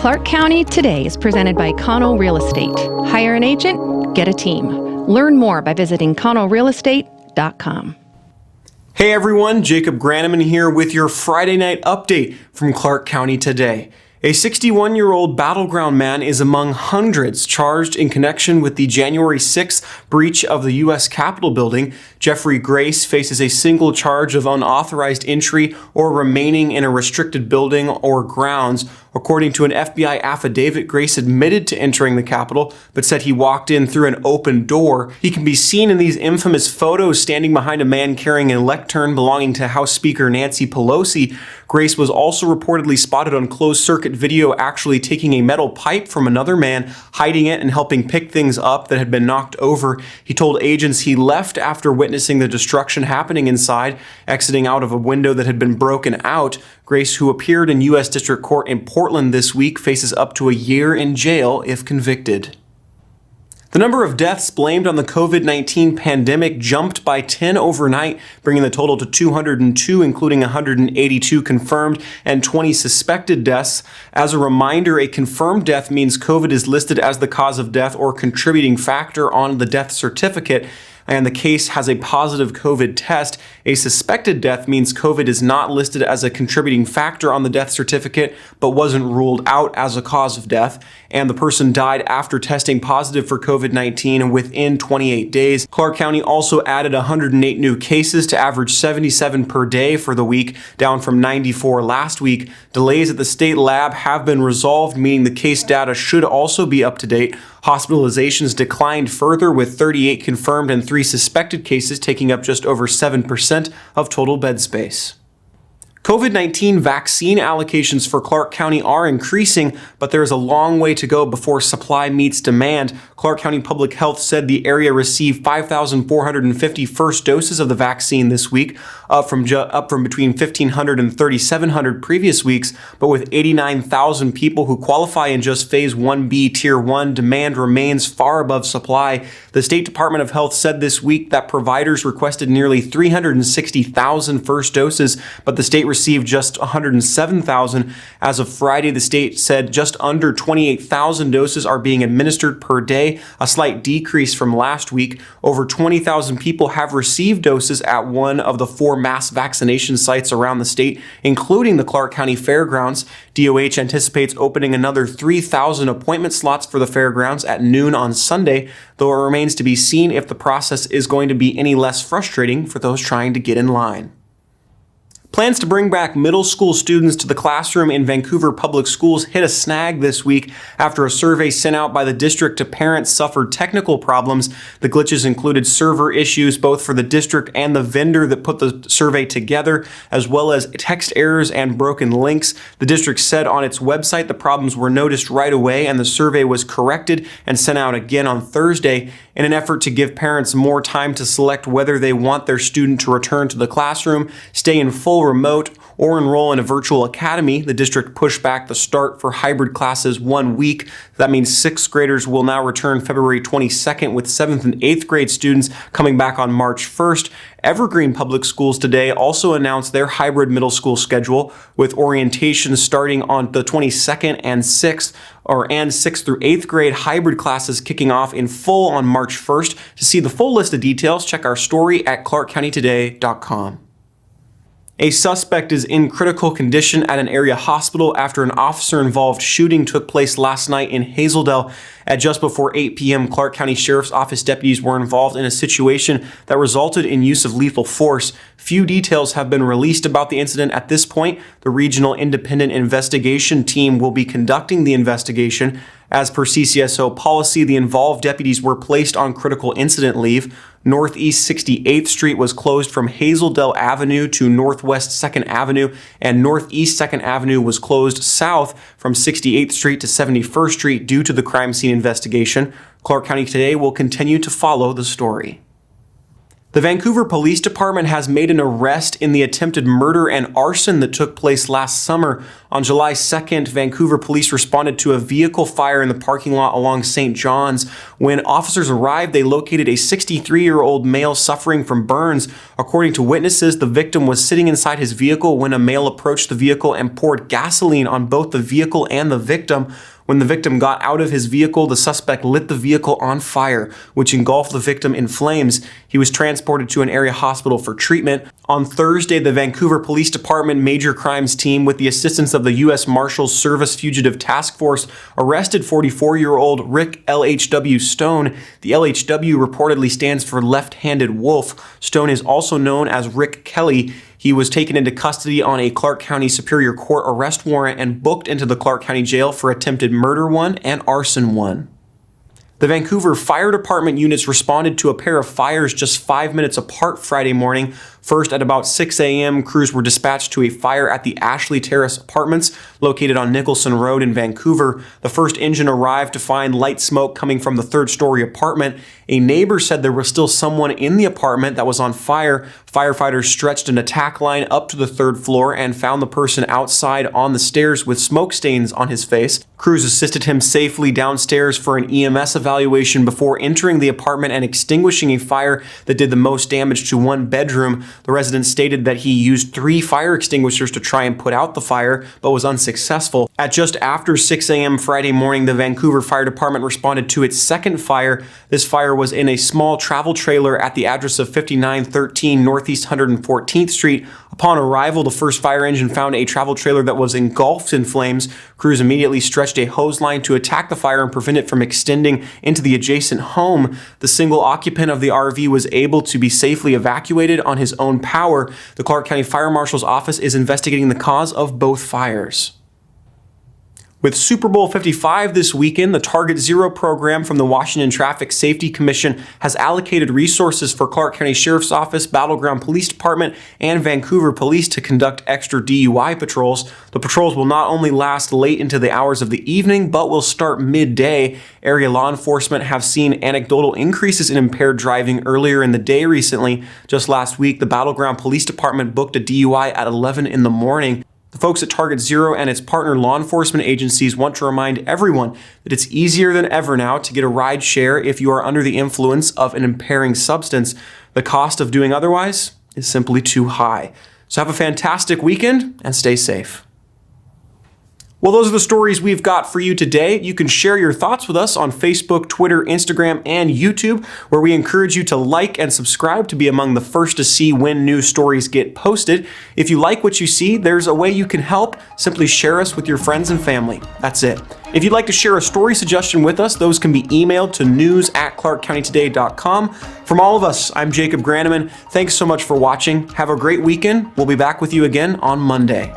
Clark County Today is presented by Connell Real Estate. Hire an agent, get a team. Learn more by visiting connellrealestate.com. Hey everyone, Jacob Granneman here with your Friday night update from Clark County Today. A 61-year-old battleground man is among hundreds charged in connection with the January 6th breach of the U.S. Capitol building. Jeffrey Grace faces a single charge of unauthorized entry or remaining in a restricted building or grounds. According to an FBI affidavit, Grace admitted to entering the Capitol, but said he walked in through an open door. He can be seen in these infamous photos standing behind a man carrying a lectern belonging to House Speaker Nancy Pelosi. Grace was also reportedly spotted on closed-circuit video actually taking a metal pipe from another man, hiding it and helping pick things up that had been knocked over. He told agents he left after witnessing the destruction happening inside, exiting out of a window that had been broken out. Grace, who appeared in U.S. District Court in Portland this week, faces up to a year in jail if convicted. The number of deaths blamed on the COVID-19 pandemic jumped by 10 overnight, bringing the total to 202, including 182 confirmed and 20 suspected deaths. As a reminder, a confirmed death means COVID is listed as the cause of death or contributing factor on the death certificate, and the case has a positive COVID test. A suspected death means COVID is not listed as a contributing factor on the death certificate, but wasn't ruled out as a cause of death, and the person died after testing positive for COVID-19 within 28 days. Clark County also added 108 new cases to average 77 per day for the week, down from 94 last week. Delays at the state lab have been resolved, meaning the case data should also be up to date. Hospitalizations declined further, with 38 confirmed and 3 suspected cases taking up just over 7% of total bed space. COVID-19 vaccine allocations for Clark County are increasing, but there is a long way to go before supply meets demand. Clark County Public Health said the area received 5,450 first doses of the vaccine this week, up from between 1,500 and 3,700 previous weeks, but with 89,000 people who qualify in just Phase 1B Tier 1, demand remains far above supply. The State Department of Health said this week that providers requested nearly 360,000 first doses, but the state received just 107,000. As of Friday, the state said just under 28,000 doses are being administered per day, a slight decrease from last week. Over 20,000 people have received doses at one of the 4 mass vaccination sites around the state, including the Clark County Fairgrounds. DOH anticipates opening another 3,000 appointment slots for the fairgrounds at noon on Sunday, though it remains to be seen if the process is going to be any less frustrating for those trying to get in line. Plans to bring back middle school students to the classroom in Vancouver Public Schools hit a snag this week after a survey sent out by the district to parents suffered technical problems. The glitches included server issues both for the district and the vendor that put the survey together, as well as text errors and broken links. The district said on its website the problems were noticed right away and the survey was corrected and sent out again on Thursday. In an effort to give parents more time to select whether they want their student to return to the classroom, stay in full remote, or enroll in a virtual academy, the district pushed back the start for hybrid classes 1 week. That means 6th graders will now return February 22nd, with 7th and 8th grade students coming back on March 1st. Evergreen Public Schools today also announced their hybrid middle school schedule, with orientation starting on the 22nd and 6th, and 6th through 8th grade hybrid classes kicking off in full on March 1st. To see the full list of details, check our story at clarkcountytoday.com. A suspect is in critical condition at an area hospital after an officer-involved shooting took place last night in Hazeldale. At just before 8 p.m., Clark County Sheriff's Office deputies were involved in a situation that resulted in use of lethal force. Few details have been released about the incident at this point. The Regional Independent Investigation Team will be conducting the investigation. As per CCSO policy, the involved deputies were placed on critical incident leave. Northeast 68th Street was closed from Hazeldale Avenue to Northwest 2nd Avenue, and Northeast 2nd Avenue was closed south from 68th Street to 71st Street due to the crime scene investigation. Clark County Today will continue to follow the story. The Vancouver Police Department has made an arrest in the attempted murder and arson that took place last summer. On July 2nd, Vancouver police responded to a vehicle fire in the parking lot along St. John's. When officers arrived, they located a 63-year-old male suffering from burns. According to witnesses, the victim was sitting inside his vehicle when a male approached the vehicle and poured gasoline on both the vehicle and the victim. When the victim got out of his vehicle, the suspect lit the vehicle on fire, which engulfed the victim in flames. He was transported to an area hospital for treatment. On Thursday, the Vancouver Police Department Major Crimes Team, with the assistance of the U.S. Marshals Service Fugitive Task Force, arrested 44-year-old Rick LHW Stone. The LHW reportedly stands for left-handed wolf. Stone is also known as Rick Kelly. He was taken into custody on a Clark County Superior Court arrest warrant and booked into the Clark County Jail for attempted murder 1 and arson 1. The Vancouver Fire Department units responded to a pair of fires just 5 minutes apart Friday morning. First, at about 6 a.m., crews were dispatched to a fire at the Ashley Terrace Apartments located on Nicholson Road in Vancouver. The first engine arrived to find light smoke coming from the third-story apartment. A neighbor said there was still someone in the apartment that was on fire. Firefighters stretched an attack line up to the third floor and found the person outside on the stairs with smoke stains on his face. Crews assisted him safely downstairs for an EMS evaluation before entering the apartment and extinguishing a fire that did the most damage to one bedroom. The resident stated that he used 3 fire extinguishers to try and put out the fire, but was unsuccessful. At just after 6 a.m. Friday morning, the Vancouver Fire Department responded to its second fire. This fire was in a small travel trailer at the address of 5913 Northeast 114th Street. Upon arrival, the first fire engine found a travel trailer that was engulfed in flames. Crews immediately stretched a hose line to attack the fire and prevent it from extending into the adjacent home. The single occupant of the RV was able to be safely evacuated on his own power. The Clark County Fire Marshal's office is investigating the cause of both fires. With Super Bowl 55 this weekend, the Target Zero program from the Washington Traffic Safety Commission has allocated resources for Clark County Sheriff's Office, Battleground Police Department, and Vancouver Police to conduct extra DUI patrols. The patrols will not only last late into the hours of the evening, but will start midday. Area law enforcement have seen anecdotal increases in impaired driving earlier in the day recently. Just last week, the Battleground Police Department booked a DUI at 11 in the morning. The folks at Target Zero and its partner law enforcement agencies want to remind everyone that it's easier than ever now to get a ride share if you are under the influence of an impairing substance. The cost of doing otherwise is simply too high. So have a fantastic weekend and stay safe. Well, those are the stories we've got for you today. You can share your thoughts with us on Facebook, Twitter, Instagram, and YouTube, where we encourage you to like and subscribe to be among the first to see when new stories get posted. If you like what you see, there's a way you can help. Simply share us with your friends and family. That's it. If you'd like to share a story suggestion with us, those can be emailed to news@clarkcountytoday.com. From all of us, I'm Jacob Graneman. Thanks so much for watching. Have a great weekend. We'll be back with you again on Monday.